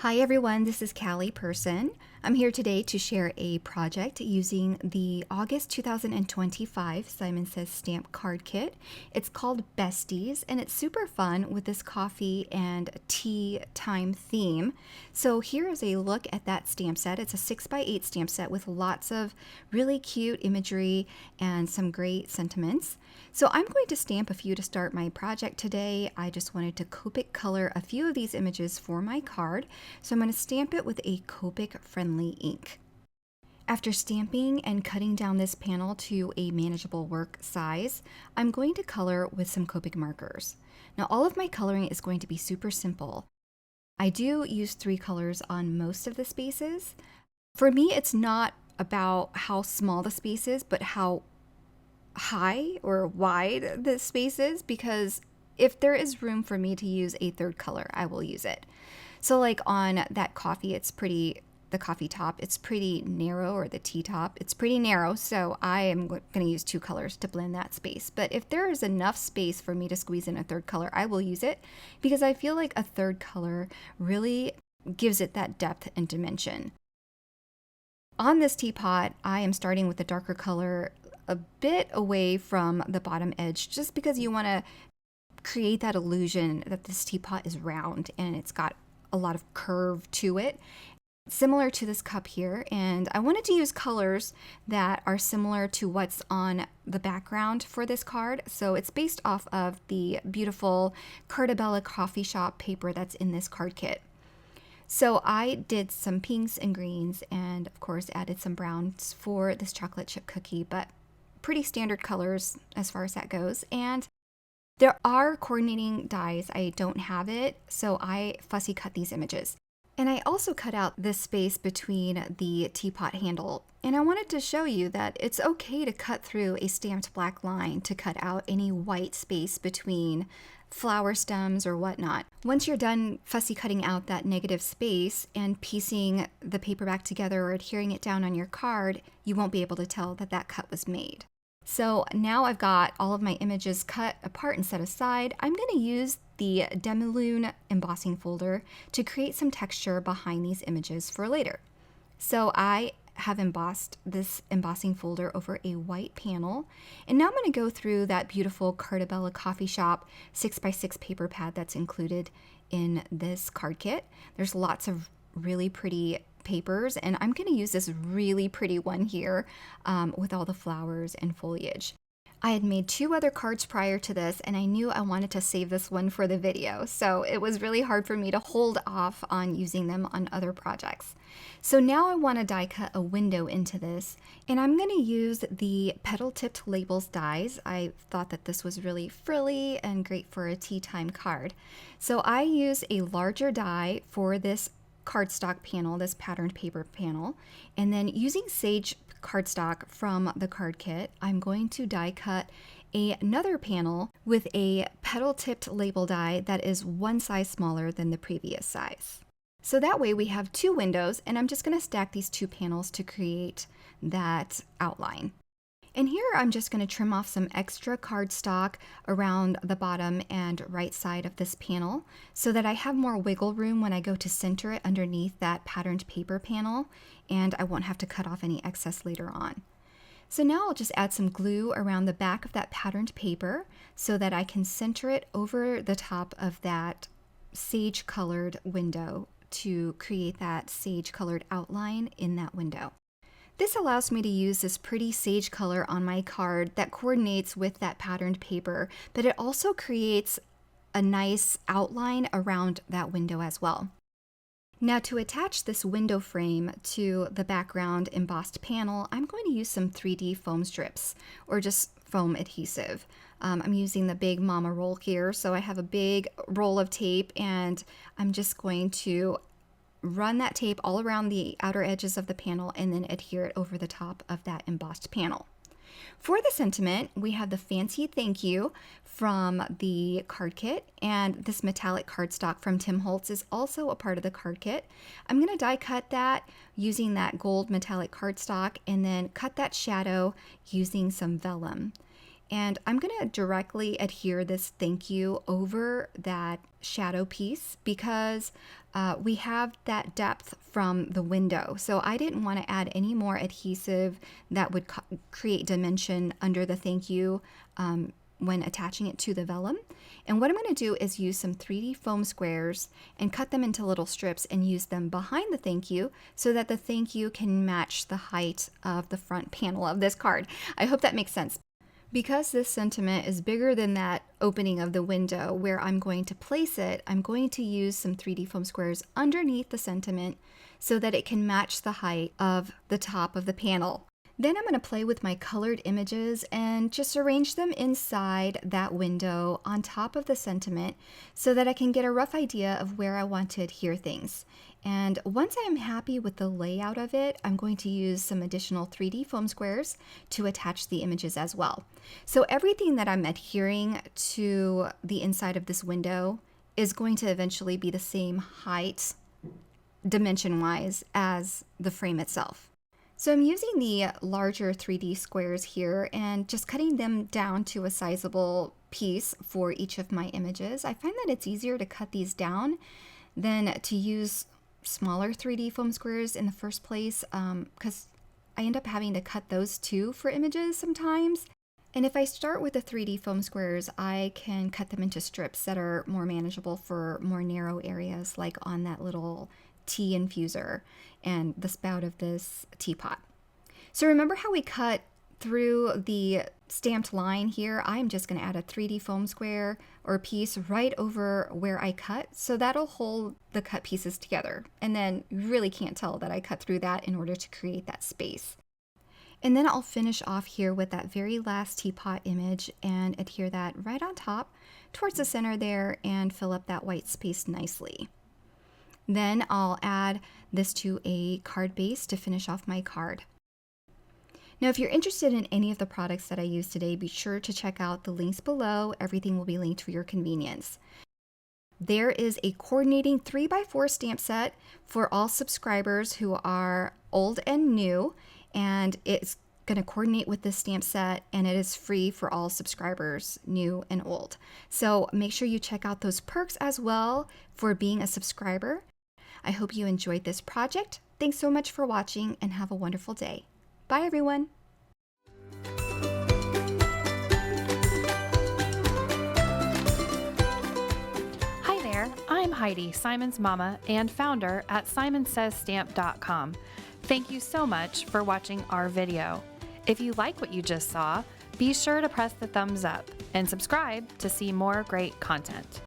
Hi everyone, this is Callie Person. I'm here today to share a project using the August 2025 Simon Says Stamp Card Kit. It's called Besties and it's super fun with this coffee and tea time theme. So here is a look at that stamp set. It's a 6x8 stamp set with lots of really cute imagery and some great sentiments. So I'm going to stamp a few to start my project today. I just wanted to Copic color a few of these images for my card. So I'm going to stamp it with a Copic friendly ink. After stamping and cutting down this panel to a manageable work size, I'm going to color with some Copic markers. Now all of my coloring is going to be super simple. I do use 3 colors on most of the spaces. For me, it's not about how small the space is, but how high or wide the space is, because if there is room for me to use a 3rd color, I will use it. So like on that coffee, the coffee top, it's pretty narrow, or the tea top, it's pretty narrow. So I am going to use 2 colors to blend that space. But if there is enough space for me to squeeze in a 3rd color, I will use it because I feel like a 3rd color really gives it that depth and dimension. On this teapot, I am starting with a darker color a bit away from the bottom edge, just because you want to create that illusion that this teapot is round and it's got a lot of curve to it, similar to this cup here. And I wanted to use colors that are similar to what's on the background for this card. So it's based off of the beautiful Carta coffee shop paper that's in this card kit. So I did some pinks and greens and of course added some browns for this chocolate chip cookie, but pretty standard colors as far as that goes. And there are coordinating dies. I don't have it, so I fussy cut these images. And I also cut out this space between the teapot handle. And I wanted to show you that it's okay to cut through a stamped black line to cut out any white space between flower stems or whatnot. Once you're done fussy cutting out that negative space and piecing the paper back together or adhering it down on your card, you won't be able to tell that that cut was made. So now I've got all of my images cut apart and set aside. I'm going to use the Demilune embossing folder to create some texture behind these images for later. So I have embossed this embossing folder over a white panel. And now I'm going to go through that beautiful Carta coffee shop 6x6 paper pad that's included in this card kit. There's lots of really pretty papers, and I'm going to use this really pretty one here with all the flowers and foliage. I had made 2 other cards prior to this, and I knew I wanted to save this one for the video, so it was really hard for me to hold off on using them on other projects. So now I want to die cut a window into this, and I'm going to use the Petal tipped labels dies. I thought that this was really frilly and great for a tea time card. So I use a larger die for this cardstock panel, this patterned paper panel, and then using sage cardstock from the card kit, I'm going to die cut another panel with a petal tipped label die that is 1 size smaller than the previous size. So that way we have 2 windows, and I'm just going to stack these 2 panels to create that outline. And here I'm just going to trim off some extra cardstock around the bottom and right side of this panel so that I have more wiggle room when I go to center it underneath that patterned paper panel, and I won't have to cut off any excess later on. So now I'll just add some glue around the back of that patterned paper so that I can center it over the top of that sage colored window to create that sage colored outline in that window. This allows me to use this pretty sage color on my card that coordinates with that patterned paper, but it also creates a nice outline around that window as well. Now to attach this window frame to the background embossed panel, I'm going to use some 3D foam strips or just foam adhesive. I'm using the big mama roll here, so I have a big roll of tape, and I'm just going to run that tape all around the outer edges of the panel and then adhere it over the top of that embossed panel. For the sentiment, we have the fancy thank you from the card kit, and this metallic cardstock from Holtz is also a part of the card kit. I'm going to die cut that using that gold metallic cardstock and then cut that shadow using some vellum. And I'm going to directly adhere this thank you over that shadow piece because we have that depth from the window. So I didn't want to add any more adhesive that would create dimension under the thank you when attaching it to the vellum. And what I'm going to do is use some 3D foam squares and cut them into little strips and use them behind the thank you so that the thank you can match the height of the front panel of this card. I hope that makes sense. Because this sentiment is bigger than that opening of the window where I'm going to place it, I'm going to use some 3D foam squares underneath the sentiment so that it can match the height of the top of the panel. Then I'm going to play with my colored images and just arrange them inside that window on top of the sentiment so that I can get a rough idea of where I want to adhere things. And once I'm happy with the layout of it, I'm going to use some additional 3D foam squares to attach the images as well. So everything that I'm adhering to the inside of this window is going to eventually be the same height, dimension-wise, as the frame itself. So I'm using the larger 3D squares here and just cutting them down to a sizable piece for each of my images. I find that it's easier to cut these down than to use smaller 3D foam squares in the first place because I end up having to cut those too for images sometimes. And if I start with the 3D foam squares, I can cut them into strips that are more manageable for more narrow areas, like on that little tea infuser and the spout of this teapot. So remember how we cut through the stamped line here? I'm just going to add a 3D foam square or piece right over where I cut, so that'll hold the cut pieces together. And then you really can't tell that I cut through that in order to create that space. And then I'll finish off here with that very last teapot image and adhere that right on top towards the center there and fill up that white space nicely. Then I'll add this to a card base to finish off my card. Now, if you're interested in any of the products that I use today, be sure to check out the links below. Everything will be linked for your convenience. There is a coordinating 3x4 stamp set for all subscribers who are old and new, and it's going to coordinate with this stamp set, and it is free for all subscribers, new and old. So make sure you check out those perks as well for being a subscriber. I hope you enjoyed this project. Thanks so much for watching and have a wonderful day. Bye everyone. Hi there, I'm Heidi, Simon's mama and founder at simonsaysstamp.com. Thank you so much for watching our video. If you like what you just saw, be sure to press the thumbs up and subscribe to see more great content.